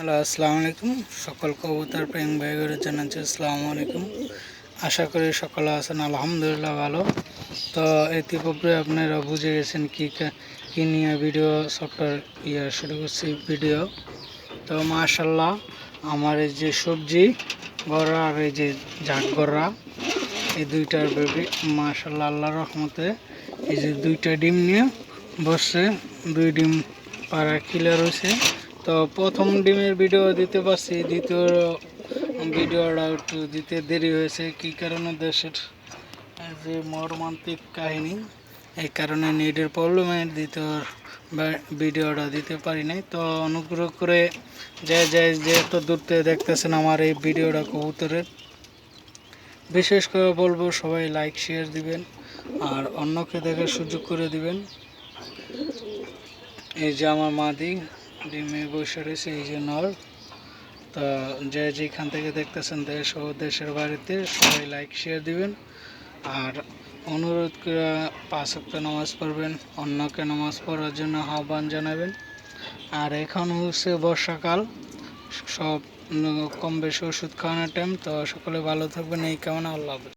Hello, আসসালামু আলাইকুম। সকল কবুতর প্রেম ভাইদের জানাচ্ছি আসসালামু আলাইকুম। আশা করি সকলে আছেন আলহামদুলিল্লাহ ভালো। তো ইতিপূর্বে আপনারা বুঝে গেছেন কি নিয়ে ভিডিও সফটওয়্যার শুরু করছি ভিডিও। তো মাশাল্লাহ আমার এই যে সবজি গড়া আর এই যে ঝাঁক গড়া, এই দুইটার বেবি মাশাল্লাহ আল্লাহর রহমতে এই যে দুইটা ডিম নিয়ে বসছে। দুই ডিম পাড়া ক্লিয়ার হয়েছে। তো প্রথম ডিমের ভিডিও দিতে পারছি, দ্বিতীয় ভিডিওটা একটু দিতে দেরি হয়েছে। কী কারণে দেশের যে মর্মান্তিক কাহিনী, এই কারণে নেটের প্রবলেমে দ্বিতীয় ভিডিওটা দিতে পারি নাই। তো অনুগ্রহ করে যে এত দূর থেকে দেখতেছেন আমার এই ভিডিওটা কবুতরের, বিশেষ করে বলবো সবাই লাইক শেয়ার দিবেন আর অন্যকে দেখার সুযোগ করে দিবেন। এই যে আমার মাদি ডিমে বসে রয়েছে, এই যে নর। তা যেখান থেকে দেখতেছেন দেশ ও দেশের বাড়িতে সবাই লাইক শেয়ার দিবেন আর অনুরোধ করে 5 ওয়াক্ত নামাজ পড়বেন, অন্যকে নামাজ পড়ার জন্য আহ্বান জানাবেন। আর এখন হচ্ছে বর্ষাকাল, সব কম বেশি ওষুধ খাওয়ানোর টাইম। তো সকলে ভালো থাকবেন এই কামনা, আল্লাহ হাফেজ।